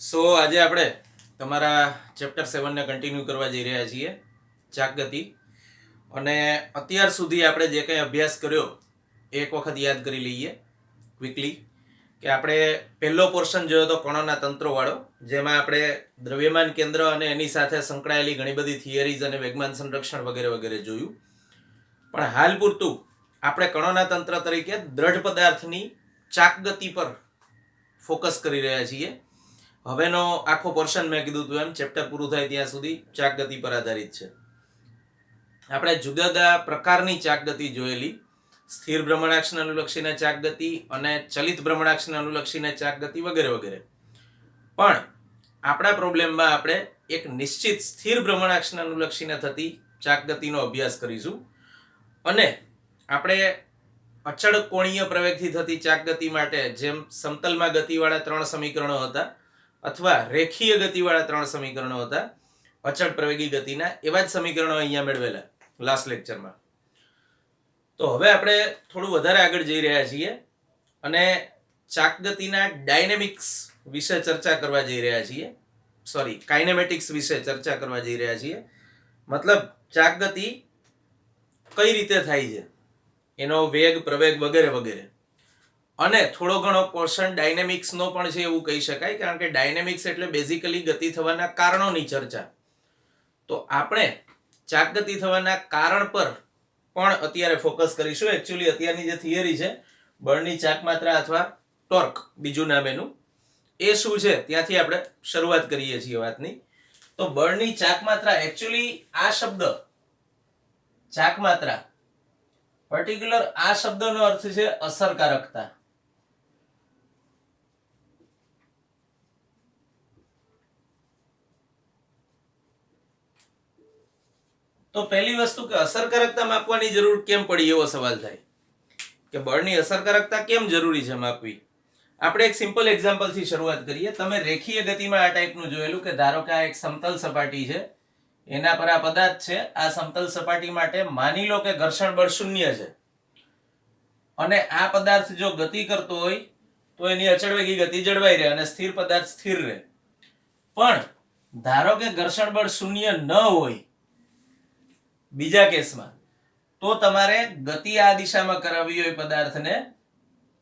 આજે આપણે તમારા ચેપ્ટર 7 ને કન્ટિન્યુ કરવા જઈ રહ્યા છીએ, ચાકગતિ. અને અત્યાર સુધી આપણે જે કંઈ અભ્યાસ કર્યો એ એક વખત યાદ કરી લઈએ ક્વિકલી. કે આપણે પહેલો પોર્શન જોયો તો કણોના તંત્રોવાળો, જેમાં આપણે દ્રવ્યમાન કેન્દ્ર અને એની સાથે સંકળાયેલી ઘણી બધી થિયરીઝ અને વેગમાન સંરક્ષણ વગેરે વગેરે જોયું. પણ હાલ પૂરતું આપણે કણોના તંત્ર તરીકે દ્રઢ પદાર્થની ચાકગતિ પર ફોકસ કરી રહ્યા છીએ. હવેનો આખો પોર્શન મેં કીધું હતું એમ ચેપ્ટર પૂરું થાય ત્યાં સુધી ચાકગતિ પર આધારિત છે. આપણે જુદા જુદા પ્રકારની ચાકગતિ જોયેલી, સ્થિર ભ્રમણાક્ષને અનુલક્ષીને ચાકગતિ અને ચલિત ભ્રમણાક્ષને અનુલક્ષીને ચાકગતિ વગેરે વગેરે. પણ આપણા પ્રોબ્લેમમાં આપણે એક નિશ્ચિત સ્થિર ભ્રમણાક્ષને અનુલક્ષીને થતી ચાકગતિનો અભ્યાસ કરીશું. અને આપણે અચળ કોણીય પ્રવેગથી થતી ચાકગતિ માટે જેમ સમતલમાં ગતિવાળા 3 સમીકરણો હતા અથવા રેખીય ગતિવાળા 3 સમીકરણો હતા અચળ પ્રવેગી ગતિના, એવા જ સમીકરણો અહીંયા મેળવેલા લાસ્ટ લેક્ચરમાં. તો હવે આપણે થોડું વધારે આગળ જઈ રહ્યા છીએ અને ચાકગતિના ડાયનેમિક્સ વિશે ચર્ચા કરવા જઈ રહ્યા છીએ. કાઇનેમેટિક્સ વિશે ચર્ચા કરવા જઈ રહ્યા છીએ. મતલબ ચાકગતિ કઈ રીતે થાય છે, એનો વેગ, પ્રવેગ વગેરે વગેરે. અને થોડો ઘણો પોર્શન ડાયનેમિક્સનો પણ છે એવું કહી શકાય, કારણ કે ડાયનેમિક્સ એટલે બેઝિકલી ગતિ થવાના કારણોની ચર્ચા. તો આપણે ચાકગતિ થવાના કારણ પર પણ અત્યારે ફોકસ કરીશું. એકચ્યુઅલી અત્યારની જે થિયરી છે બળની ચાકમાત્રા અથવા ટોર્ક બીજું નામ એનું, એ શું છે ત્યાંથી આપણે શરૂઆત કરીએ છીએ વાતની. તો બળની ચાકમાત્રા, એકચ્યુઅલી આ શબ્દ ચાકમાત્રા પર્ટિક્યુલર આ શબ્દનો અર્થ છે અસરકારકતા. તો પહેલી વસ્તુ કે અસરકારકતા માપવાની જરૂર કેમ પડી, એવો સવાલ થાય કે બળની અસરકારકતા કેમ જરૂરી છે માપવી. આપણે એક સિમ્પલ એક્ઝામ્પલથી શરૂઆત કરીએ. તમે રેખીય ગતિમાં આ ટાઈપનું જોયેલું કે ધારો કે આ એક સમતલ સપાટી છે, એના પર આ પદાર્થ છે. આ સમતલ સપાટી માટે માની લો કે ઘર્ષણ બળ 0 છે અને આ પદાર્થ જો ગતિ કરતો હોય તો એની અચળવેગી ગતિ જળવાઈ રહે અને સ્થિર પદાર્થ સ્થિર રહે. પણ ધારો કે ઘર્ષણ બળ 0 ન હોય બીજા કેસમાં, તો તમારે ગતિ આ દિશામાં કરાવવી હોય પદાર્થને,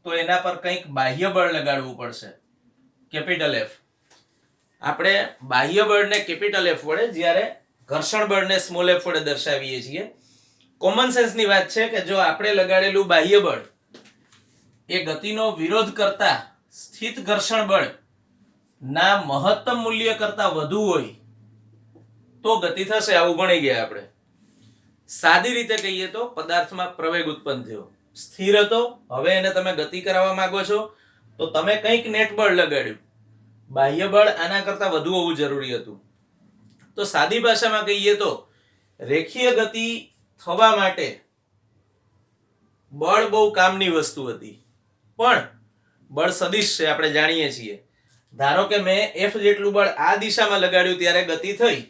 તો એના પર કંઈક બાહ્ય બળ લગાડવું પડશે, કેપિટલ F. આપણે બાહ્ય બળને કેપિટલ F વડે, જ્યારે ઘર્ષણ બળને સ્મોલ f વડે દર્શાવીએ છીએ. કોમન સેન્સની વાત છે કે જો આપણે લગાડેલું બાહ્ય બળ એ ગતિનો વિરોધ કરતા સ્થિત ઘર્ષણ બળ ના મહત્તમ મૂલ્ય કરતા વધુ હોય તો ગતિ થશે. આવું ભણી ગયા આપણે. સાદી રીતે કહીએ તો પદાર્થમાં પ્રવેગ ઉત્પન્ન થયો, સ્થિર હતો, હવે એને તમે ગતિ કરાવવા માંગો છો તો તમે કંઈક નેટ બળ લગાડ્યું. બાહ્ય બળ આના કરતા વધુ હોવું જરૂરી હતું. તો સાદી ભાષામાં કહીએ તો રેખીય ગતિ થવા માટે બળ બહુ કામની વસ્તુ હતી. પણ બળ સદિશ છે, આપણે જાણીએ છીએ. ધારો કે મેં F જેટલું બળ આ દિશામાં લગાડ્યું ત્યારે ગતિ થઈ,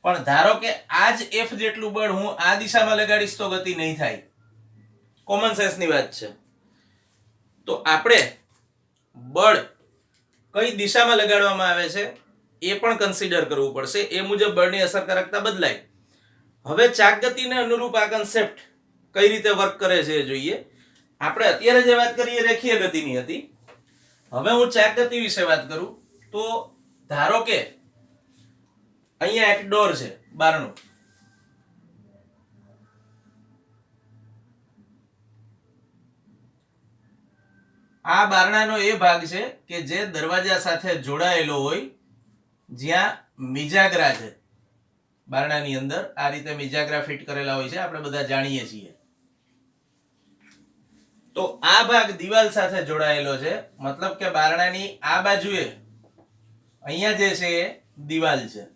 પણ ધારો કે આ જ F જેટલું બળ હું આ દિશામાં લગાડીશ તો ગતિ નહીં થાય. કોમન સેન્સની વાત છે. તો આપણે બળ કઈ દિશામાં લગાડવામાં આવે છે એ પણ કન્સિડર કરવું પડશે. એ મુજબ બળની અસરકારકતા બદલાય. હવે ચાકગતિને અનુરૂપ આ કન્સેપ્ટ કઈ રીતે વર્ક કરે છે એ જોઈએ. આપણે અત્યારે જે વાત કરીએ રેખીય ગતિની હતી. હવે હું ચાકગતિ વિશે વાત કરું તો ધારો કે અહીંયા એક ડોર છે, બારણું. આ બારણાનો એ ભાગ છે કે જે દરવાજા સાથે જોડાયેલો હોય, જ્યાં મિજાગરા છે. બારણાની અંદર આ રીતે મિજાગરા ફિટ કરેલા હોય છે, આપણે બધા જાણીએ છીએ. તો આ ભાગ દિવાલ સાથે જોડાયેલો છે, મતલબ કે બારણાની આ બાજુએ અહીંયા જે છે એ દિવાલ છે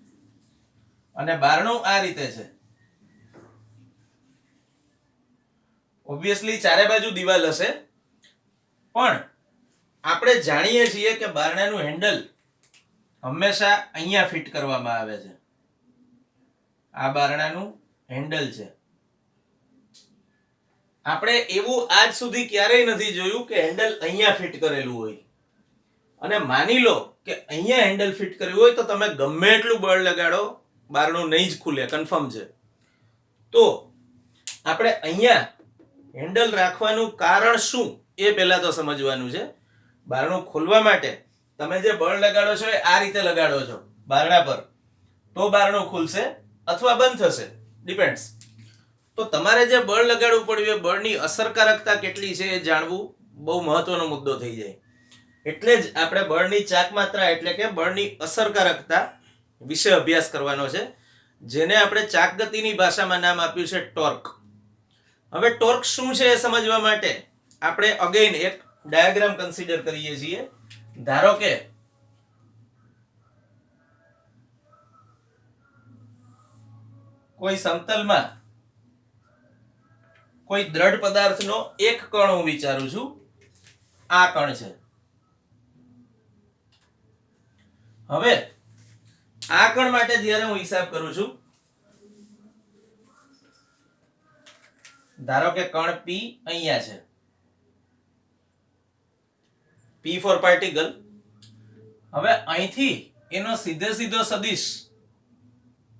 અને બારણું આ રીતે છે. ઓબ્વિયસલી ચારે બાજુ દિવાલ હશે, પણ આપણે જાણીએ છીએ કે બારણાનું હેન્ડલ હંમેશા અહીંયા ફિટ કરવામાં આવે છે. આ બારણાનું હેન્ડલ છે. આપણે એવું આજ સુધી ક્યારેય નથી જોયું કે હેન્ડલ અહીંયા ફિટ કરેલું હોય. અને માની લો કે અહીંયા હેન્ડલ ફિટ કર્યું હોય તો તમે ગમે એટલું બળ લગાડો બારણું નહીં જ ખુલે, કન્ફર્મ છે. તો આપણે અહીંયા હેન્ડલ રાખવાનું કારણ શું એ પહેલા તો સમજવાનું છે. બારણું ખોલવા માટે તમે જે બળ લગાડો છો એ આ રીતે લગાડો છો બારણા પર, તો બારણું ખુલશે અથવા બંધ થશે, ડિપેન્ડ્સ. તો તમારે જે બળ લગાડવું પડ્યું એ બળની અસરકારકતા કેટલી છે એ જાણવું બહુ મહત્વનો મુદ્દો થઈ જાય. એટલે જ આપણે બળની ચાક માત્રા એટલે કે બળની અસરકારકતા વિશે અભ્યાસ કરવાનો છે, જેને આપણે ચાક ગતિની ભાષામાં નામ આપ્યું છે ટોર્ક. હવે ટોર્ક શું છે એ સમજવા માટે આપણે અગેન એક ડાયાગ્રામ કન્સિડર કરીએ છીએ. ધારો કે કોઈ સમતલમાં કોઈ દ્રઢ પદાર્થનો એક કણ હું વિચારું છું, આ કણ છે. હવે આ કણ માટે જ્યારે હું હિસાબ કરું છું, ધારો કે કણ P અહીંયા છે, P ફોર પાર્ટિકલ. હવે અહીંથી એનો સીધે સીધો સદિશ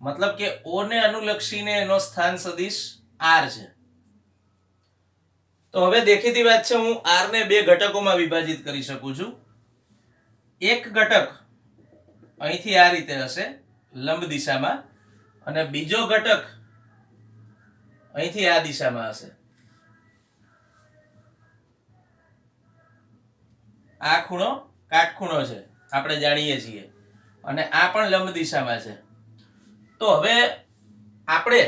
મતલબ કે O ને અનુલક્ષીને એનો સ્થાન સદિશ R છે. તો હવે દેખીતી વાત છે, હું R ને બે ઘટકોમાં વિભાજિત કરી શકું છું. એક ઘટક અહીંથી આ રીતે હશે લંબ દિશામાં, અને બીજો ઘટક અહીંથી આ દિશામાં હશે. આ ખૂણો કાટખૂણો છે આપણે જાણીએ છીએ, અને આ પણ લંબ દિશામાં છે. તો હવે આપણે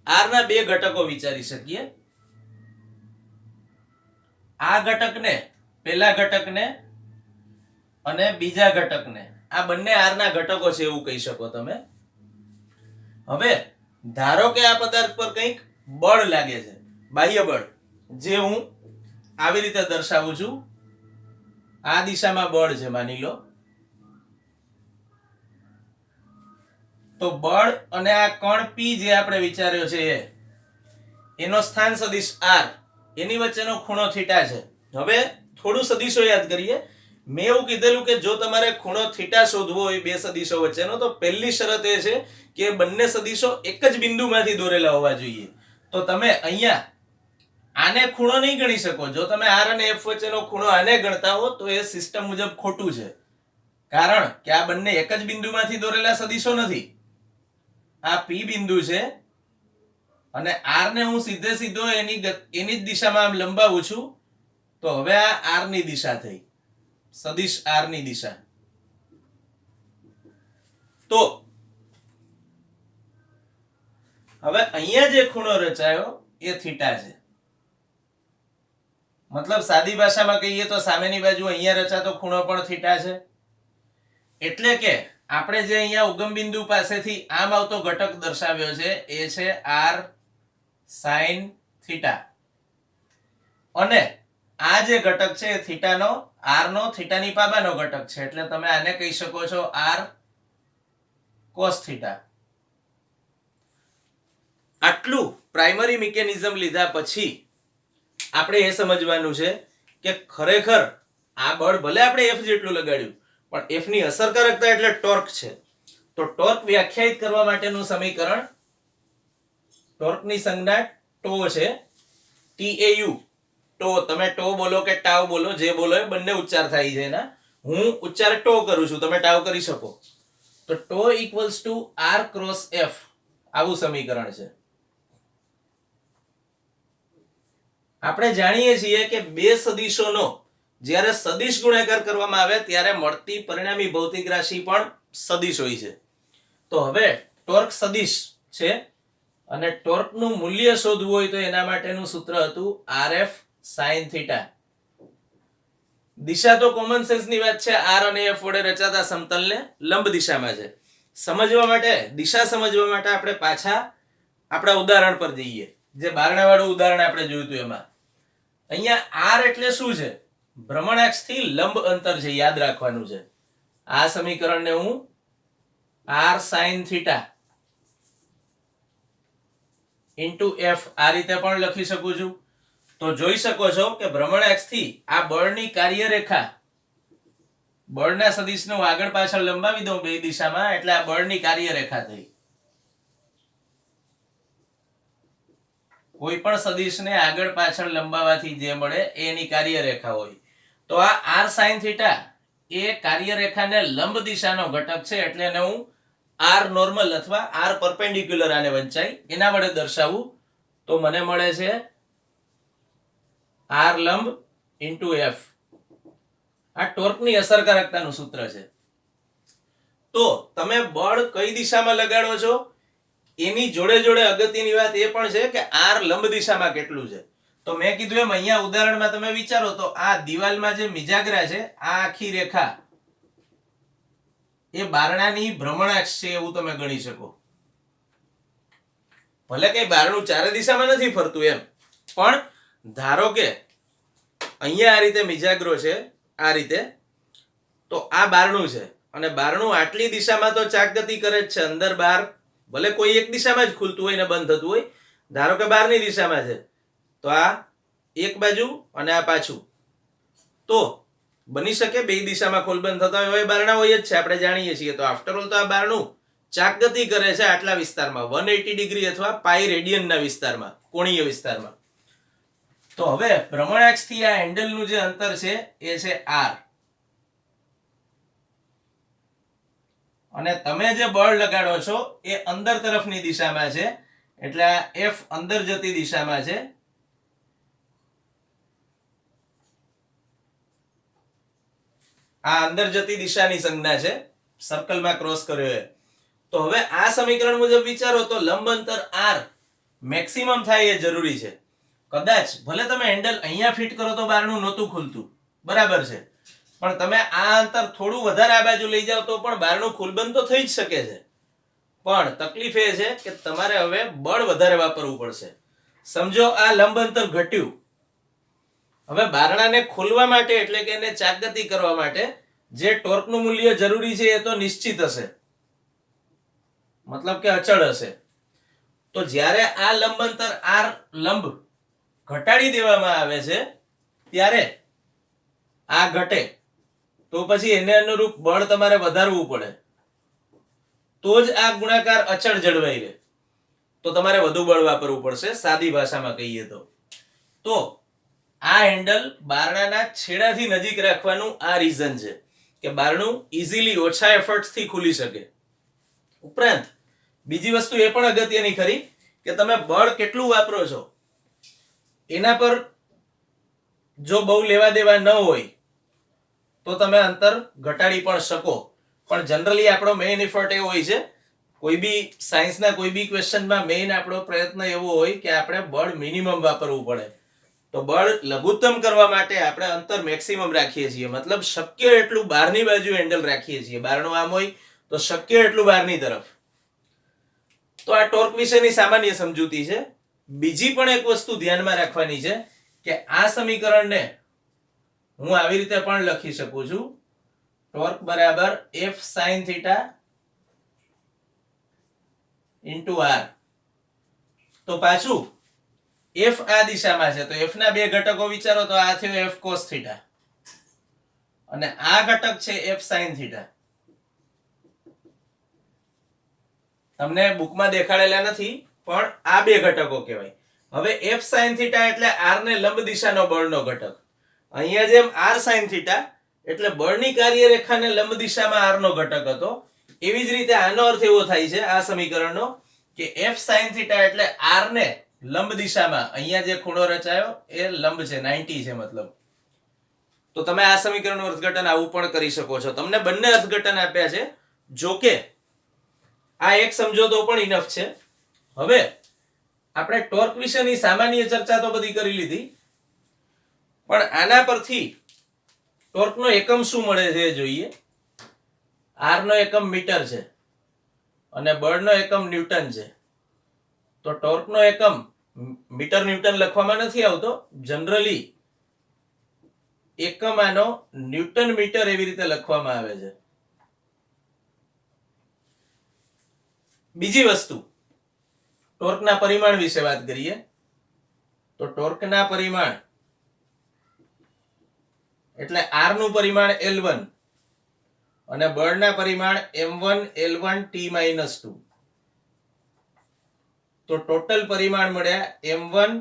R ના બે ઘટકો વિચારી શકીએ. આ ઘટકને, પહેલા ઘટકને અને બીજા ઘટકને, આ બંને R ના ઘટકો છે એવું કહી શકો તમે. હવે ધારો કે આ પદાર્થ પર કંઈક બળ લાગે છે, બાહ્ય બળ, જે હું આવી રીતે દર્શાવું છું. આ દિશામાં બળ છે માની લો. તો બળ અને આ કણ P જે આપણે વિચાર્યો છે એનો સ્થાન સદિશ R, એની વચ્ચેનો ખૂણો થીટા છે. હવે થોડું સદિશો યાદ કરીએ. મેં એવું કીધેલું કે જો તમારે ખૂણો થીટા શોધવો હોય બે સદિશો વચ્ચેનો, તો પહેલી શરત એ છે કે બંને સદિશો એક જ બિંદુમાંથી દોરેલા હોવા જોઈએ. તો તમે અહીંયા આને ખૂણો નહીં ગણી શકો. જો તમે R અને F વચ્ચેનો ખૂણો આને ગણતા હો તો એ સિસ્ટમ મુજબ ખોટું છે, કારણ કે આ બંને એક જ બિંદુમાંથી દોરેલા સદિશો નથી. આ P બિંદુ છે અને R ને હું સીધે સીધો એની જ દિશામાં આમ લંબાવું છું. તો હવે આ R ની દિશા થઈ, સદિશ R ની દિશા. તો હવે અહીંયા જે ખૂણો રચાયો એ થીટા છે. મતલબ સાદી ભાષામાં કહીએ તો સામેની બાજુ અહીંયા રચાતો ખૂણો પણ થીટા છે. એટલે કે આપણે જે અહીંયા ઉગમ બિંદુ પાસેથી આમ આવતો ઘટક દર્શાવ્યો છે એ છે R sin થીટા, અને આ જે ઘટક છે એ થીટાનો, R નો થીટાની પાબાનો ઘટક છે. એટલે તમે આને કહી શકો છો R cos થીટા. આટલું પ્રાઇમરી મિકેનિઝમ લીધા પછી આપણે એ સમજવાનું છે કે ખરેખર આ બળ ભલે આપણે F જેટલું લગાડ્યું, પણ F ની અસરકારકતા એટલે ટોર્ક છે. તો ટોર્ક વ્યાખ્યાયિત કરવા માટેનું સમીકરણ, ટોર્કની સંજ્ઞા ટો છે, TAU. ટો, તમે ટો બોલો કે ટાવ બોલો, જે બોલો એ બંને ઉચ્ચાર થાય છે એના. હું ઉચ્ચાર ટો કરું છું, તમે ટાવ કરી શકો. તો tau equals to R cross F, આવું સમીકરણ છે. આપણે જાણીએ છીએ કે બે સદિશોનો જ્યારે સદિશ ગુણાકાર કરવામાં આવે ત્યારે મળતી પરિણામી ભૌતિક રાશિ પણ સદિશ હોય છે. તો હવે ટોર્ક સદિશ છે અને ટોર્કનું મૂલ્ય શોધવું હોય તો એના માટેનું સૂત્ર હતું RF sin થીટા. દિશા તો કોમન સેન્સની વાત છે, R અને F વડે રચાતા સમતલને લંબ દિશામાં છે. સમજવા માટે, દિશા સમજવા માટે આપણે પાછા આપણા ઉદાહરણ પર જઈએ, જે બારણાવાળું ઉદાહરણ આપણે જોયું હતું એમાં. અહીંયા R એટલે શું છે? ભ્રમણાક્ષથી લંબ અંતર છે, યાદ રાખવાનું છે. આ સમીકરણને હું R sin theta into F આ રીતે પણ લખી શકું છું. તો જોઈ શકો છો કે ભ્રમણાક્ષથી આ બળની કાર્યરેખા બળના સદિશનું આગળ પાછળ લંબાવી દઉં બે દિશામાં એટલે આ બળની કાર્યરેખા થઈ. કોઈ પણ સદિશને આગળ પાછળ લંબાવવાથી જે મળે એની કાર્યરેખા હોય. તો આ r sin થીટા એ કાર્યરેખાને લંબ દિશાનો ઘટક છે એટલે એને હું r નોર્મલ અથવા r પરપેન્ડિક્યુલર આને વંચાય એના વડે દર્શાવું તો મને મળે છે r લંબ ઇન્ટુ f. આ ટોર્કની અસરકારકતાનું સૂત્ર છે. તો તમે બળ કઈ દિશામાં લગાડો છો એની જોડે જોડે અગત્યની વાત એ પણ છે કે r લંબ દિશામાં કેટલું છે. તો મેં કીધું એમ અહીંયા ઉદાહરણમાં તમે વિચારો તો આ દિવાલમાં જે મિજાગરા છે આ આખી રેખા એ બારણાની ભ્રમણાક્ષ છે એવું તમે ગણી શકો. ભલે કઈ બારણું ચારે દિશામાં નથી ફરતું એમ, પણ ધારો કે અહીંયા આ રીતે મિજાગરો છે આ રીતે, તો આ બારણું છે અને બારણું આટલી દિશામાં તો ચાકગતિ કરે જ છે અંદર બહાર, ભલે કોઈ એક દિશામાં જ ખુલતું હોય ને બંધ થતું હોય. ધારો કે બહારની દિશામાં છે તો આ એક બાજુ અને આ પાછું, તો બની શકે બે દિશામાં ખોલ બંધ થતા હોય બારણા હોય જ છે આપણે જાણીએ છીએ. તો આફ્ટર ઓલ તો આ બારણું ચાકગતિ કરે છે આટલા વિસ્તારમાં 180 ડિગ્રી અથવા પાઈ રેડિયનના વિસ્તારમાં, કોણીય વિસ્તારમાં. તો હવે ભ્રમણાક્ષ થી આ હેન્ડલનું જે અંતર છે એ છે r, અને તમે જે બળ લગાડો છો એ અંદર તરફની દિશામાં છે એટલે આ f અંદર જતી દિશામાં છે. આ અંદર જતી દિશાની સંજ્ઞા છે, સર્કલમાં ક્રોસ કર્યો છે. તો હવે આ સમીકરણ મુજબ વિચારો તો લંબ અંતર r મેક્સિમમ થાય એ જરૂરી છે. કદાચ ભલે તમે હેન્ડલ અહીંયા ફિટ કરો તો બારણું નહોતું ખુલતું, બરાબર છે, પણ તમે આ અંતર થોડું વધારે આ બાજુ લઈ જાઓ તો પણ બારણું ખુલબંધ તો થઈ જ શકે છે. પણ તકલીફ એ છે કે તમારે હવે બળ વધારે વાપરવું પડશે. સમજો આ લંબ અંતર ઘટ્યું, હવે બારણાને ખોલવા માટે એટલે કે એને ચાકગતિ કરવા માટે જે ટોર્કનું મૂલ્ય જરૂરી છે એ તો નિશ્ચિત હશે, મતલબ કે અચળ હશે. તો જ્યારે આ લંબ અંતર r લંબ ઘટાડી દેવામાં આવે છે ત્યારે આ ઘટે તો પછી એને અનુરૂપ બળ તમારે વધારવું પડે, તો જ આ ગુણાકાર અચળ જળવાઈ રહે. તો તમારે વધુ બળ વાપરવું પડશે, સાદી ભાષામાં કહીએ તો. તો આ હેન્ડલ બારણાના છેડાથી નજીક રાખવાનું આ રીઝન છે કે બારણું ઇઝીલી ઓછા એફર્ટ્સથી ખુલી શકે. ઉપરાંત બીજી વસ્તુ એ પણ અગત્યની ખરી કે તમે બળ કેટલું વાપરો છો એના પર જો બહુ લેવા દેવા ન હોય તો તમે અંતર ઘટાડી પણ શકો. પણ જનરલી આપણો મેઇન એફર્ટ એવો હોય છે, કોઈ બી સાયન્સના કોઈ બી ક્વેશ્ચનમાં મેઇન આપણો પ્રયત્ન એવો હોય કે આપણે બળ મિનિમમ વાપરવું પડે. તો બળ લઘુત્તમ કરવા માટે આપણે અંતર મેક્સિમમ રાખીએ છીએ, મતલબ શક્ય એટલું બહારની બાજુ હેન્ડલ રાખીએ છીએ. બહારનું આમ હોય તો શક્ય એટલું બહારની તરફ. તો આ ટોર્ક વિશેની સામાન્ય સમજૂતી છે. બીજી પણ એક વસ્તુ ધ્યાનમાં રાખવાની છે કે આ સમીકરણને હું આવી રીતે પણ લખી શકું છું, ટોર્ક બરાબર f sin theta into r. તો પાછું f આ દિશામાં છે તો f ના બે ઘટકો વિચારો તો આ થયો f cos થીટા અને આ ઘટક છે f sin થીટા. તમને બુકમાં દેખાડેલા નથી પણ આ બે ઘટકો કહેવાય. હવે f sin થીટા એટલે r ને લંબ દિશાનો બળનો ઘટક. અહીંયા જેમ r sin થીટા એટલે બળની કાર્યરેખાને લંબ દિશામાં r નો ઘટક હતો, એવી જ રીતે આનો અર્થ એવો થાય છે આ સમીકરણનો કે f sin થીટા એટલે r ને લંબ દિશામાં, અહીંયા જે ખૂણો રચાયો એ લંબ છે 90 છે મતલબ. તો તમે આ સમીકરણનું અર્થઘટન આવું પણ કરી શકો છો. તમને બંને અર્થઘટન આપ્યા છે, જોકે આ એક સમજો તો પણ ઇનફ છે. હવે આપણે ટોર્ક વિશેની સામાન્ય ચર્ચા તો બધી કરી લીધી, પણ આના પરથી ટોર્કનો એકમ શું મળે છે જોઈએ. r નો એકમ મીટર છે અને બળનો એકમ ન્યૂટન છે. તો ટોર્કનો એકમ મીટર ન્યૂટન લખવામાં નથી આવતો, જનરલી એકમ આનો ન્યૂટન મીટર એવી રીતે લખવામાં આવે છે. બીજી વસ્તુ, ટોર્કના પરિમાણ વિશે વાત કરીએ તો ટોર્કના પરિમાણ એટલે r નું પરિમાણ L1 અને બળના પરિમાણ m1 l1 t-2. તો ટોટલ પરિમાણ મળ્યા m1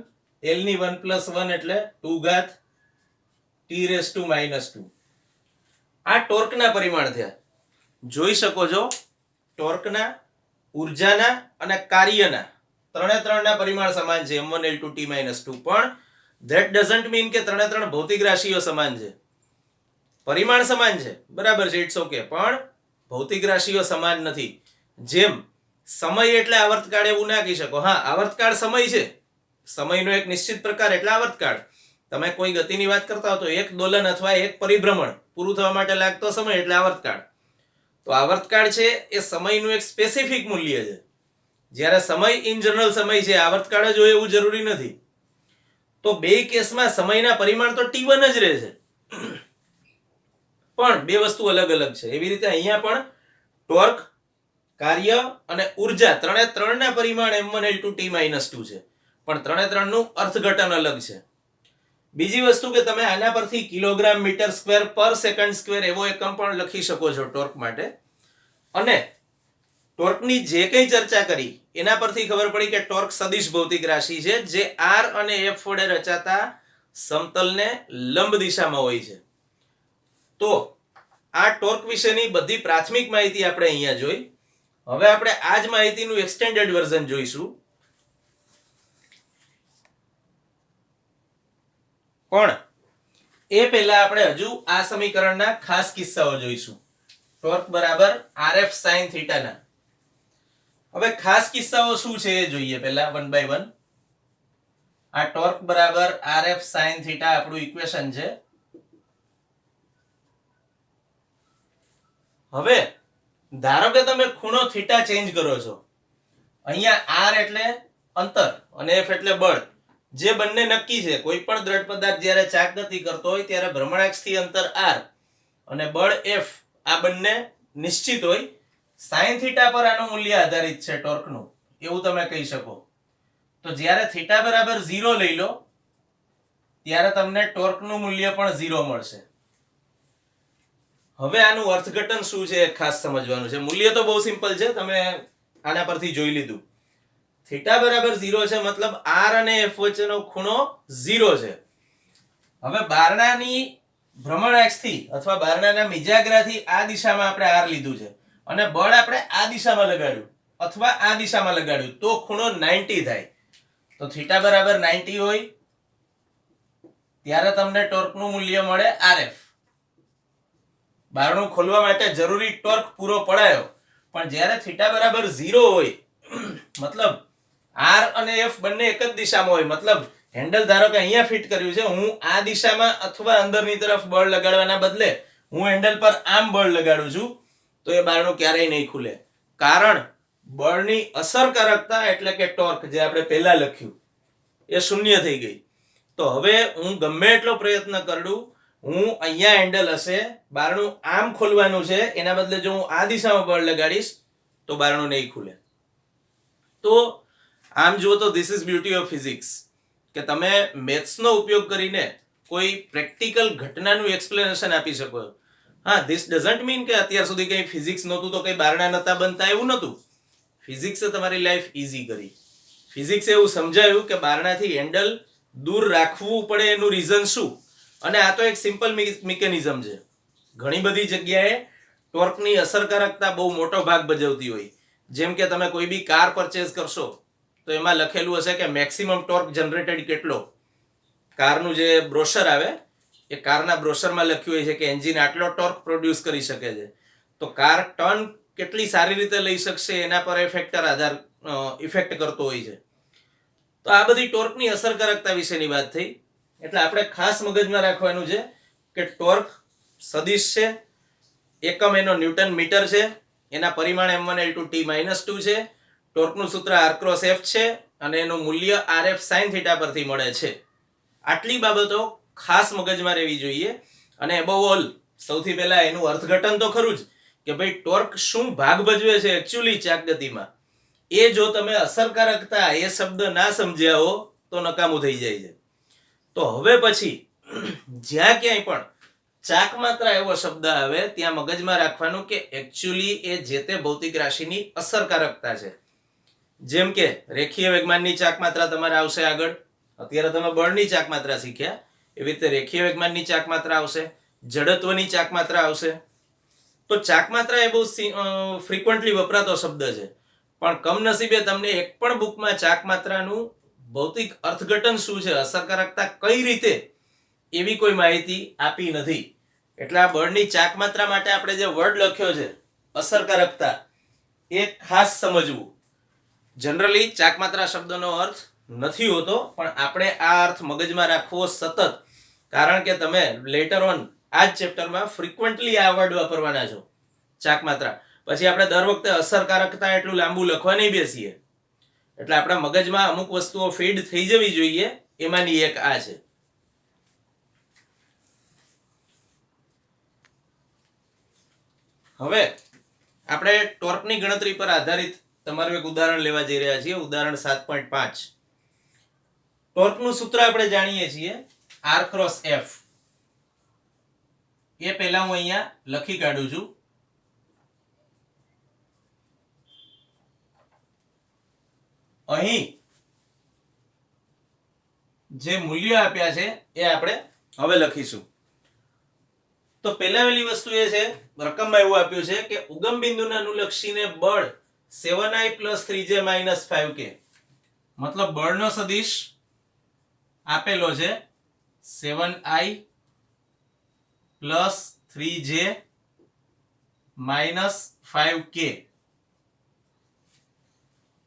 l ની 1 + 1 એટલે 2 ઘાત t⁻². આ ટોર્કના પરિમાણ થયા. જોઈ શકો છો ટોર્કના, ઉર્જાના અને કાર્યના ત્રણેના પરિમાણ સમાન છે m1 l2 t-2. પણ that doesn't mean કે ત્રણ ભૌતિક રાશિઓ સમાન છે. પરિમાણ સમાન છે, બરાબર છે, ઇટ્સ ઓકે, પણ ભૌતિક રાશિઓ સમાન નથી. જેમ સમય એટલે આવર્તકાળ એવું ના કહી શકો. હા, આવર્તકાળ સમય છે, સમયનો એક નિશ્ચિત પ્રકાર એટલે આવર્તકાળ. તમે કોઈ ગતિની વાત કરતા હો તો એક દોલન અથવા એક પરિભ્રમણ પૂરું થવા માટે લાગતો સમય એટલે આવર્તકાળ. તો આવર્તકાળ છે એ સમયનું એક સ્પેસિફિક મૂલ્ય છે. જ્યારે સમય ઇન જનરલ સમય છે, આવર્તકાળ જ હોય એવું જરૂરી નથી. તો બે કેસમાં સમયના પરિમાણ તો t1 જ રહે છે, પણ બે વસ્તુ અલગ અલગ છે. એવી રીતે અહીંયા પણ ટોર્ક, કાર્ય અને ઉર્જા ત્રણના પરિમાણ m1 l2 t-2 છે, પણ ત્રણનું અર્થઘટન અલગ છે. બીજી વસ્તુ કે તમે આના પરથી કિલોગ્રામ મીટર સ્ક્વેર પર સેકન્ડ સ્ક્વેર એવો એકમ પણ લખી શકો છો ટોર્ક માટે. અને ટોર્કની જે કંઈ ચર્ચા કરી એના પરથી ખબર પડી કે ટોર્ક સદિશ ભૌતિક રાશિ છે જે r અને f વડે રચાતા સમતલને લંબ દિશામાં હોય છે. તો આ ટોર્ક વિશેની બધી પ્રાથમિક માહિતી આપણે અહીંયા જોઈ. હવે આપણે આ જ માહિતીનું એક્સટેન્ડેડ વર્ઝન જોઈશું. પણ એ પહેલા આપણે હજુ આ સમીકરણના ખાસ કિસ્સાઓ જોઈશું. ટોર્ક બરાબર rf sin θ ના. હવે ખાસ કિસ્સાઓ શું છે એ જોઈએ પહેલા વન બાય વન. આ ટોર્ક બરાબર rf sin θ આપણું ઇક્વેશન છે. હવે ધારો કે તમે ખૂણો થીટા ચેન્જ કરો છો. અહીંયા r એટલે અંતર અને f એટલે બળ, જે બંને નક્કી છે. કોઈ પણ દ્રઢ પદાર્થ જ્યારે ચાક ગતિ કરતો હોય ત્યારે ભ્રમણાક્ષથી અંતર r અને બળ f આ બંને નિશ્ચિત હોય. sin θ પર આનું મૂલ્ય આધારિત છે ટોર્કનું, એવું તમે કહી શકો. તો જ્યારે થીટા બરાબર 0 લઈ લો ત્યારે તમને ટોર્કનું મૂલ્ય પણ 0 મળશે. હવે આનું અર્થઘટન શું છે ખાસ સમજવાનું છે. મૂલ્ય તો બહુ સિમ્પલ છે, તમે આના પરથી જોઈ લીધું. થીટા બરાબર 0 છે મતલબ r અને f વચ્ચેનો ખૂણો 0 છે. હવે બારણાની ભ્રમણાક્ષથી અથવા બારણાના મિજાગ્રાથી આ દિશામાં આપણે r લીધું છે અને બળ આપણે આ દિશામાં લગાડ્યું અથવા આ દિશામાં લગાડ્યું તો ખૂણો 90 થાય. તો થીટા બરાબર 90 હોય ત્યારે તમને ટોર્કનું મૂલ્ય મળે rf. બારણું ખોલવા માટે જરૂરી ટોર્ક પૂરો પડાયો, પણ જ્યારે થીટા બરાબર 0 હોય મતલબ r અને f બંને એક જ દિશામાં હોય, મતલબ હેન્ડલ ધારો કે અહીંયા ફિટ કર્યું છે, હું આ દિશામાં અથવા અંદરની તરફ બળ લગાડવાના બદલે હું હેન્ડલ પર આમ બળ લગાડું છું, તો એ બારણું ક્યારેય નહીં ખુલે. કારણ બળની અસરકારકતા એટલે કે ટોર્ક જે આપણે પહેલા લખ્યું એ શૂન્ય થઈ ગઈ. તો હવે હું ગમે એટલો પ્રયત્ન કરું, હું અહીંયા હેન્ડલ હશે, બારણું આમ ખોલવાનું છે, એના બદલે જો હું આ દિશામાં બળ લગાડીશ તો બારણું નહીં ખુલે. તો આમ જુઓ તો this is beauty of physics કે તમે મેથ્સનો ઉપયોગ કરીને કોઈ પ્રેક્ટિકલ ઘટનાનું એક્સપ્લેનેશન આપી શકો. હા, ધીસ ડઝન્ટ મીન કે અત્યાર સુધી કંઈ ફિઝિક્સ નહોતું તો કંઈ બારણા નહોતા બનતા, એવું નહોતું. ફિઝિક્સે તમારી લાઈફ ઈઝી કરી. ફિઝિક્સે એવું સમજાયું કે બારણાથી હેન્ડલ દૂર રાખવું પડે એનું રીઝન શું, અને આ તો એક સિમ્પલ મિકેનિઝમ છે. ઘણી બધી જગ્યાએ ટોર્કની અસરકારકતા બહુ મોટો ભાગ ભજવતી હોય. જેમ કે તમે કોઈ બી કાર પરચેઝ કરશો તો એમાં લખેલું હશે કે મેક્સિમમ ટોર્ક જનરેટેડ કેટલો. કારનું જે બ્રોશર આવે એ કારના બ્રોશરમાં લખ્યું હોય છે કે એન્જિન આટલો ટોર્ક પ્રોડ્યુસ કરી શકે છે. તો કાર ટર્ન કેટલી સારી રીતે લઈ શકશે એના પર ઇફેક્ટ કરતો હોય છે. તો આ બધી ટોર્કની અસરકારકતા વિશેની વાત થઈ. એટલે આપણે ખાસ મગજમાં રાખવાનું છે કે ટોર્ક સદિશ છે, એકમ એનો ન્યૂટન મીટર છે, એના પરિમાણ m1 l2 t-2 છે, ટોર્કનું સૂત્ર r cross f છે અને એનું મૂલ્ય rf sin θ પરથી મળે છે. આટલી બાબતો ખાસ મગજમાં રહેવી જોઈએ. અને above all સૌથી પહેલા એનું અર્થઘટન તો ખરું જ કે ભાઈ ટોર્ક શું ભાગ ભજવે છે એકચ્યુઅલી ચાક ગતિમાં, એ જો તમે અસરકારકતા એ શબ્દ ના સમજ્યા હો તો નકામું થઈ જાય છે. તો હવે પછી જ્યાં ક્યાંય પણ ચાક માત્રા એવો શબ્દ આવે ત્યાં મગજમાં રાખવાનું કે એકચ્યુઅલી એ જે તે ભૌતિક રાશિની અસરકારકતા છે. જેમ કે રેખીય વેગમાનની ચાક માત્રા તમારે આવશે આગળ. અત્યારે તમે બળની ચાક માત્રા શીખ્યા, એવી રીતે રેખીય વેગમાનની ચાક માત્રા આવશે, જડત્વની ચાક માત્રા આવશે. તો ચાક માત્રા એ બહુ ફ્રીક્વન્ટલી વપરાતો શબ્દ છે, પણ કમનસીબે તમને એક પણ બુકમાં ચાક માત્રાનું ભૌતિક અર્થઘટન શું છે, અસરકારકતા કઈ રીતે, એવી કોઈ માહિતી આપી નથી. એટલે આ બળની ચાક માત્રા માટે આપણે જે વર્ડ લખ્યો છે અસરકારકતા, એ ખાસ સમજવું. જનરલી ચાક માત્રા શબ્દનો અર્થ નથી હોતો, પણ આપણે આ અર્થ મગજમાં રાખવો સતત, કારણ કે તમે લેટર ઓન આ જ ચેપ્ટરમાં ફ્રીક્વન્ટલી આ વર્ડ વાપરવાના છો, ચાક માત્રા. પછી આપણે દર વખતે અસરકારકતા એટલું લાંબુ લખવા નહીં બેસીએ. એટલે આપણા મગજમાં અમુક વસ્તુઓ ફીડ થઈ જવી જોઈએ, એમાંની એક આ છે. હવે આપણે ટોર્કની ગણતરી પર આધારિત તમારું એક ઉદાહરણ લેવા જઈ રહ્યા છીએ. ઉદાહરણ 7.5. ટોર્કનું સૂત્ર આપણે જાણીએ છીએ, R ક્રોસ F. એ પહેલા હું અહીંયા લખી કાઢું છું. અહીં જે મૂલ્ય આપ્યા છે એ આપણે હવે લખીશું. તો પહેલાવેલી વસ્તુ એ છે, રકમમાં એવું આપ્યું છે કે ઉગમ બિંદુને અનુલક્ષીને બળ 7i + 3j - 5k. મતલબ બળનો સદિશ આપેલો છે 7i + 3j - 5k.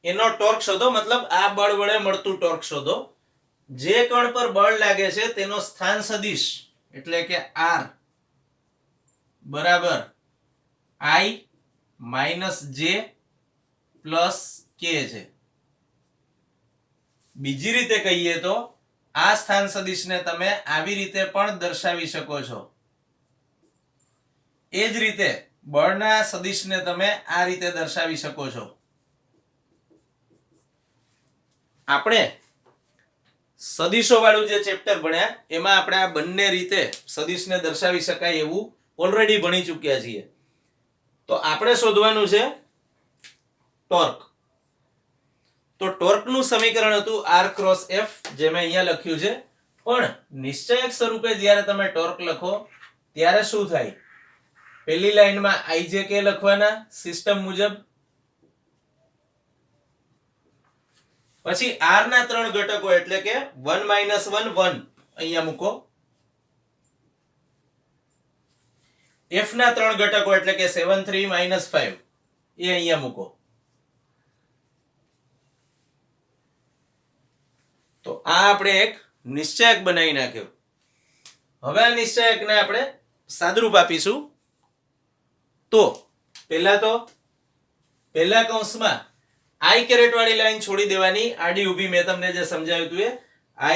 એનો ટોર્ક શોધો, મતલબ આ બળ વડે મળતું ટોર્ક શોધો. જે કણ પર બળ લાગે છે તેનો સ્થાન સદિશ એટલે કે r બરાબર i - j + k છે. બીજી રીતે કહીએ તો આ સ્થાન સદિશને તમે આવી રીતે પણ દર્શાવી શકો છો. એ જ રીતે બળના સદિશને તમે આ રીતે દર્શાવી શકો છો. આપણે સદિશો વાળું જે ચેપ્ટર ભણ્યા એમાં આપણે આ બંને રીતે સદિશને દર્શાવી શકાય એવું ઓલરેડી ભણી ચૂક્યા છીએ. તો આપણે શોધવાનું છે ટોર્ક. તો ટોર્કનું સમીકરણ હતું R ક્રોસ F, જે મેં અહીંયા લખ્યું છે. પણ નિશ્ચયક સ્વરૂપે જ્યારે તમે ટોર્ક લખો ત્યારે શું થાય? પહેલી લાઈનમાં IJK લખવાના સિસ્ટમ મુજબ, પછી R ના 3 ઘટકો એટલે કે 1 - 1 1 અહીંયા મૂકો, F ના 3 ઘટકો એટલે કે 7 3 - 5 એ અહીંયા મૂકો. તો આ આપણે એક નિશ્ચયક બનાવી નાખ્યો. હવે આ નિશ્ચયકને આપણે સાદરૂપ આપીશું. તો પહેલા કૌંસમાં i કેરેટ વાળી લાઈન છોડી દેવાની, આડી ઊભી. મેં તમને જે સમજાવ્યું હતું એ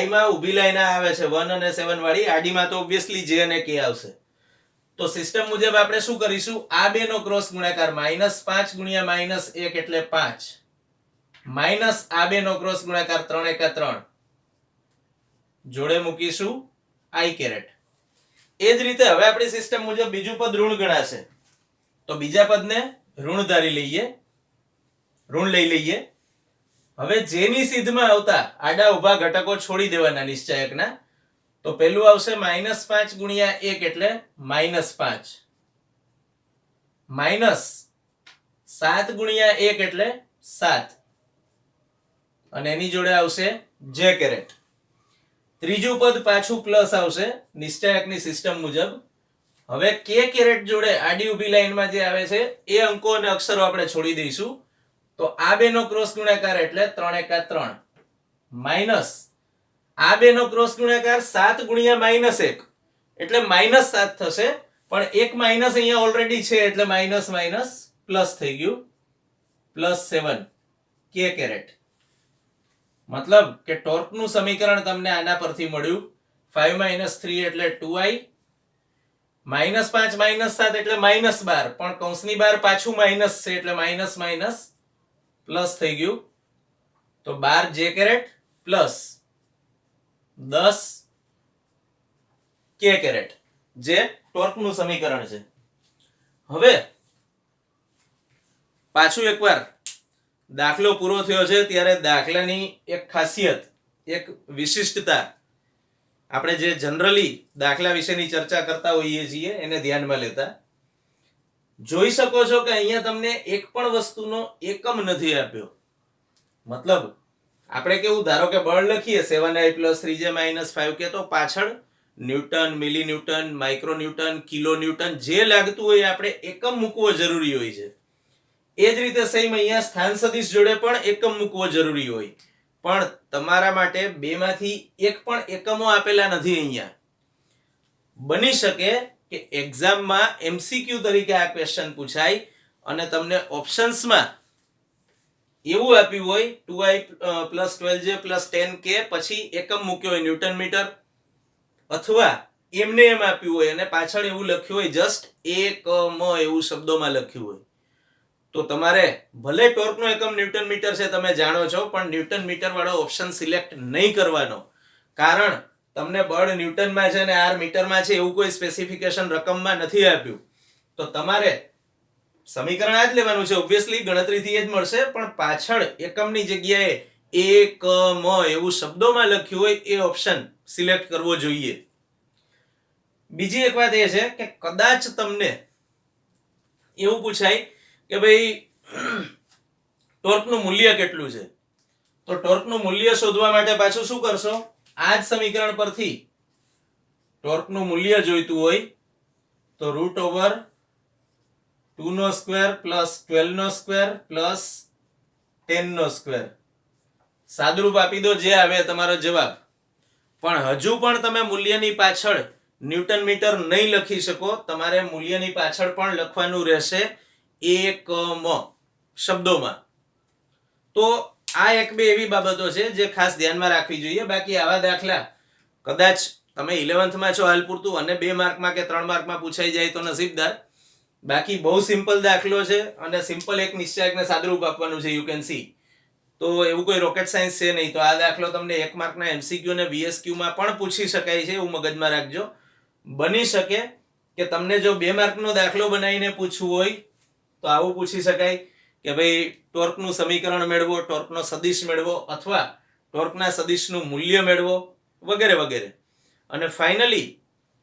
i માં ઊભી લાઈન આવે છે 1 અને 7 વાળી, આડીમાં તો ઓબ્વિયસલી j અને k આવશે. તો સિસ્ટમ મુજબ આપણે શું કરીશું? આ બે નો ક્રોસ ગુણાકાર -5 × -1 એટલે 5, માઇનસ આ બે નો ક્રોસ ગુણાકાર 3 × 3, જોડે મૂકીશું i કેરેટ. એ જ રીતે હવે આપણી સિસ્ટમ મુજબ બીજું પદ ઋણ ગણાશે, તો બીજા પદને ઋણ ધારી લઈએ, ઋણ લઈ લઈએ. હવે જેની સીધમાં આવતા આડા ઊભા ઘટકો છોડી દેવાના નિશ્ચયકના. તો પહેલું આવશે -5 × 1 એટલે -5, -7 × 1 એટલે 7, અને એની જોડે આવશે j કેરેટ. ત્રીજું પદ પાછું પ્લસ આવશે નિશ્ચયકની સિસ્ટમ મુજબ. હવે k કેરેટ જોડે આડી ઊભી લાઈનમાં જે આવે છે એ અંકો અને અક્ષરો આપણે છોડી દઈશું. તો આ બે નો ક્રોસ ગુણાકાર એટલે 3 × 3, માઇનસ આ બે નો ક્રોસ ગુણાકાર 7 × -1 એટલે -7 થશે, પણ એક માઇનસ અહીંયા ઓલરેડી છે એટલે માઇનસ માઇનસ પ્લસ થઈ ગયું, +7 k કેરેટ. મતલબ કે ટોર્કનું સમીકરણ તમને આના પરથી મળ્યું. 5 - 3 એટલે 2i, -5 -7 એટલે -12, પણ કૌંસની બહાર પાછું માઇનસ છે એટલે માઇનસ માઇનસ પ્લસ થઈ ગયું. તો 12 j carat plus 10 k carat, જે ટોર્કનું સમીકરણ છે. હવે પાછું એકવાર દાખલો પૂરો થયો છે ત્યારે દાખલાની એક ખાસિયત, એક વિશિષ્ટતા, આપણે જે જનરલી દાખલા વિશેની ચર્ચા કરતા હોઈએ છીએ એને ધ્યાનમાં લેતા જોઈ શકો છો કે અહીંયા તમને એક પણ વસ્તુનો એકમ નથી આપ્યો. મતલબ આપણે કેવું, ધારો કે બળ લખીએ 7I + 3J - 5K, તો પાછળ newton, milli newton, micro newton, kilo newton જે લાગતું હોય આપણે એકમ મૂકવો જરૂરી હોય છે. એ જ રીતે સેમ અહીંયા સ્થાન સદિશ જોડે પણ એકમ મૂકવો જરૂરી હોય, પણ તમારા માટે બેમાંથી એક પણ એકમો આપેલા નથી. અહીંયા બની શકે કે એક્ઝામમાં MCQ તરીકે આ ક્વેશ્ચન પૂછાય અને તમને ઓપ્શન્સમાં એવું આપ્યું હોય 2I + 12J + 10K, પછી એકમ મૂક્યો હોય ન્યૂટન મીટર, અથવા એમને એમ આપ્યું હોય અને પાછળ એવું લખ્યું હોય જસ્ટ એકમ એવું શબ્દોમાં લખ્યું હોય, તો તમારે ભલે ટોર્કનો એકમ ન્યૂટન મીટર છે તમે જાણો છો, પણ ન્યૂટન મીટર વાળો ઓપ્શન સિલેક્ટ નહીં કરવાનો. કારણ તમને બળ ન્યૂટનમાં છે અને આર મીટરમાં છે એવું કોઈ સ્પેસિફિકેશન રકમમાં નથી આપ્યું, તો તમારે સમીકરણ આ જ લેવાનું છે. ઓબ્વિયસલી ગણતરીથી એ જ મળશે, પણ પાછળ એકમની જગ્યાએ એકમ એવું શબ્દોમાં લખ્યું હોય એ ઓપ્શન સિલેક્ટ કરવો જોઈએ. બીજી એક વાત એ છે કે કદાચ તમને એવું પૂછાય કે ભાઈ ટોર્કનું મૂલ્ય કેટલું છે, તો ટોર્કનું મૂલ્ય શોધવા માટે પાછું શું કરશો, આ જ સમીકરણ પરથી ટોર્કનું મૂલ્ય જોઈતું હોય તો √2² + 12² + 10², સાદુરૂપ આપી દો, જે આવે તમારો જવાબ. પણ હજુ પણ તમે મૂલ્યની પાછળ ન્યૂટન મીટર નહીં લખી શકો, તમારે મૂલ્યની પાછળ પણ લખવાનું રહેશે એકમ શબ્દોમાં. તો આ એક બે એવી બાબતો છે જે ખાસ ધ્યાનમાં રાખવી જોઈએ. બાકી આવા દાખલા કદાચ તમે 11th માં છો હાલ પૂરતું અને 2 માર્કમાં કે 3 માર્કમાં પૂછાઈ જાય તો નસીબદાર. બાકી બહુ સિમ્પલ દાખલો છે અને સિમ્પલ એક નિશ્ચયકને સાદુરૂપ આપવાનું છે, યુ કેન સી. તો એવું કોઈ રોકેટ સાયન્સ છે નહીં. તો આ દાખલો તમને 1 માર્કના MCQ અને VSQ માં પણ પૂછી શકાય છે, એવું મગજમાં રાખજો. બની શકે કે તમને જો 2 માર્કનો દાખલો બનાવીને પૂછવું હોય તો આવું પૂછી શકાય કે ભાઈ ટોર્કનું સમીકરણ મેળવો, ટોર્કનો સદિશ મેળવો, અથવા ટોર્કના સદિશનું મૂલ્ય મેળવો, વગેરે વગેરે. અને ફાઇનલી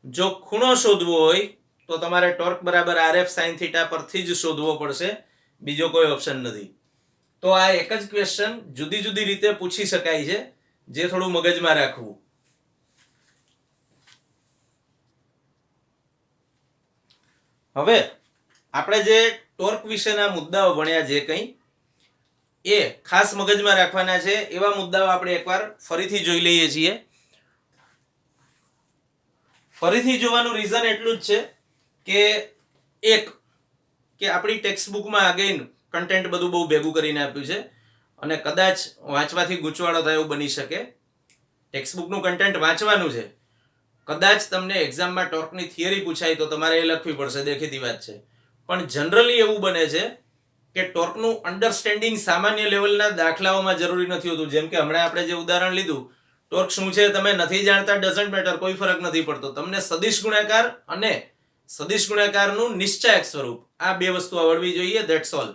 જો ખૂણો શોધવો હોય તો તમારે ટોર્ક બરાબર RF sin θ પરથી જ શોધવો પડશે, બીજો કોઈ ઓપ્શન નથી. તો આ એક જ ક્વેશ્ચન જુદી જુદી રીતે પૂછી શકાય છે, જે થોડું મગજમાં રાખવું. હવે આપણે જે ટોર્ક વિશેના મુદ્દાઓ ભણ્યા, જે કંઈ એ ખાસ મગજમાં રાખવાના છે એવા મુદ્દાઓ આપણે એકવાર ફરીથી જોઈ લઈએ છીએ. ફરીથી જોવાનું રીઝન એટલું જ છે કે એક કે આપણી ટેક્સ્ટ બુકમાં અગેન કન્ટેન્ટ બધું બહુ ભેગું કરીને આપ્યું છે અને કદાચ વાંચવાથી ગૂંચવાડો થાય એવું બની શકે. ટેક્સ્ટ બુકનું કન્ટેન્ટ વાંચવાનું છે, કદાચ તમને એક્ઝામમાં ટોર્કની થિયરી પૂછાય તો તમારે એ લખવી પડશે, દેખીતી વાત છે. પણ જનરલી એવું બને છે કે ટોર્કનું અન્ડરસ્ટેન્ડિંગ સામાન્ય લેવલના દાખલાઓમાં જરૂરી નથી હોતું. જેમ કે હમણાં આપણે જે ઉદાહરણ લીધું, ટોર્ક શું છે તમે નથી જાણતા, ડઝન્ટ મેટર, કોઈ ફરક નથી પડતો. તમને સદિશ ગુણાકાર અને સદિશ ગુણાકારનું નિશ્ચાયક સ્વરૂપ, આ બે વસ્તુ આવડવી જોઈએ, ધેટ્સ ઓલ.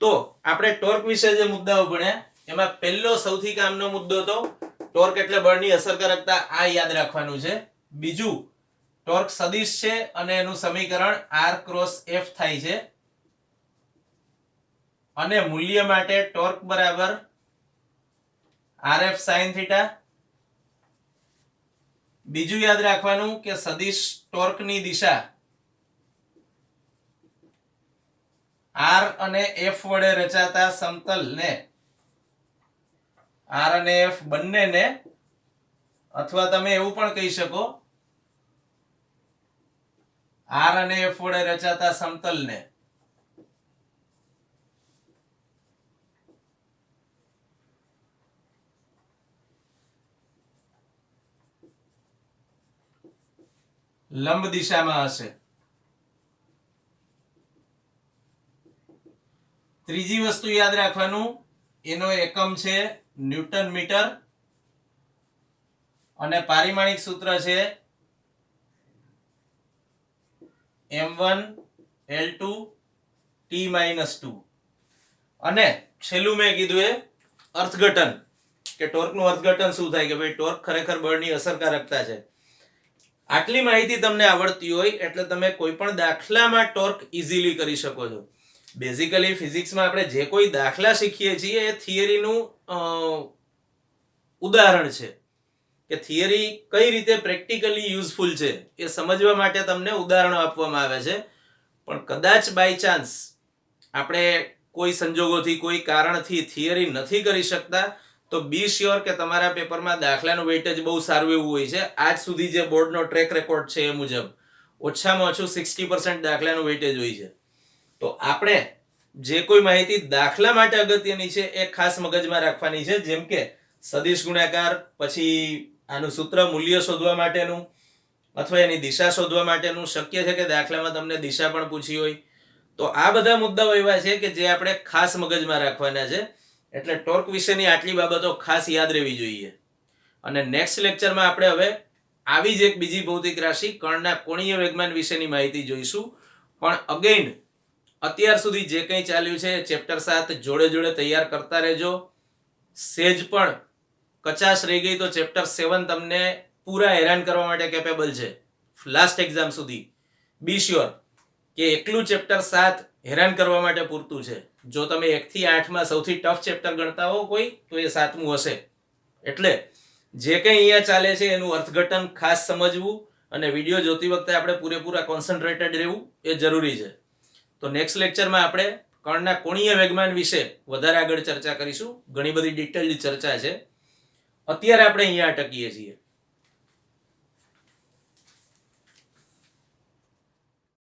તો આપણે ટોર્ક વિશે જે મુદ્દાઓ ભણ્યા એમાં પહેલો સૌથી કામનો મુદ્દો તો ટોર્ક એટલે બળની અસરકારકતા, આ યાદ રાખવાનું છે. બીજું, ટોર્ક સદિશ છે અને એનું સમીકરણ R×F થાય છે અને મૂલ્ય માટે ટોર્ક બરાબર RF sin θ. બીજું યાદ રાખવાનું કે સદિશ ટોર્કની દિશા R અને F વડે રચાતા સમતલને, R અને F બંનેને, અથવા તમે એવું પણ કહી શકો R અને F વડે રચાતા સમતલને લંબ દિશામાં હશે. ત્રીજી વસ્તુ યાદ રાખવાનું, એનો એકમ છે ન્યૂટન મીટર અને પારિમાણિક સૂત્ર છે m1 l2 t-2 અને છેલ્લું મેં કીધું એ અર્થઘટન કે ટોર્કનું અર્થઘટન શું થાય કે ભાઈ ટોર્ક ખરેખર બળની અસરકારકતા છે. આટલી માહિતી તમને આવડતી હોય એટલે તમે કોઈ પણ દાખલામાં ટોર્ક ઇઝીલી કરી શકો છો. બેઝિકલી ફિઝિક્સમાં આપણે જે કોઈ દાખલા શીખીએ છીએ એ થિયરીનું ઉદાહરણ છે કે થિયરી કઈ રીતે પ્રેક્ટિકલી યુઝફુલ છે એ સમજવા માટે તમને ઉદાહરણો આપવામાં આવે છે. પણ કદાચ બાય ચાન્સ આપણે કોઈ સંજોગોથી કોઈ કારણથી થિયરી નથી કરી શકતા તો બી શ્યોર કે તમારા પેપરમાં દાખલાનું વેઇટેજ બહુ સારું એવું હોય છે. આજ સુધી જે બોર્ડનો ટ્રેક રેકોર્ડ છે એ મુજબ ઓછામાં ઓછું 60% દાખલાનું વેઇટેજ હોય છે. તો આપણે જે કોઈ માહિતી દાખલા માટે અગત્યની છે એ ખાસ મગજમાં રાખવાની છે. જેમ કે સદિશ ગુણાકાર, પછી આનું સૂત્ર મૂલ્ય શોધવા માટેનું અથવા એની દિશા શોધવા માટેનું. શક્ય છે કે દાખલામાં તમને દિશા પણ પૂછી હોય. તો આ બધા મુદ્દાઓ એવા છે કે જે આપણે ખાસ મગજમાં રાખવાના છે. એટલે ટોર્ક વિશેની આટલી બાબતો ખાસ યાદ રહેવી જોઈએ. અને નેક્સ્ટ લેક્ચરમાં આપણે હવે આવી જ એક બીજી ભૌતિક રાશિ કર્ણના કોણીય વેગમાન વિશેની માહિતી જોઈશું. પણ અગેઇન અત્યાર સુધી જે કંઈ ચાલ્યું છે ચેપ્ટર 7 જોડે જોડે તૈયાર કરતા રહેજો. સેજ પણ કચાશ રહી ગઈ તો ચેપ્ટર 7 તમને પૂરા હેરાન કરવા માટે કેપેબલ છે લાસ્ટ એક્ઝામ સુધી. બી શ્યોર કે એકલું ચેપ્ટર 7 હેરાન કરવા માટે પૂરતું છે. જો તમે 1 થી 8 માં સૌથી ટફ ચેપ્ટર ગણતા હો કોઈ તો એ 7મું હશે. એટલે જે કંઈ અહીંયા ચાલે છે એનું અર્થઘટન ખાસ સમજવું અને વિડીયો જોતી વખતે આપણે પૂરેપૂરા કોન્સન્ટ્રેટેડ રહેવું એ જરૂરી છે. તો નેક્સ્ટ લેક્ચરમાં આપણે કર્ણના કોણીય વેગમાન વિશે વધારે આગળ ચર્ચા કરીશું. ઘણી બધી ડિટેલ્ડ ચર્ચા છે. અત્યારે આપણે અહીંયા અટકીએ છીએ.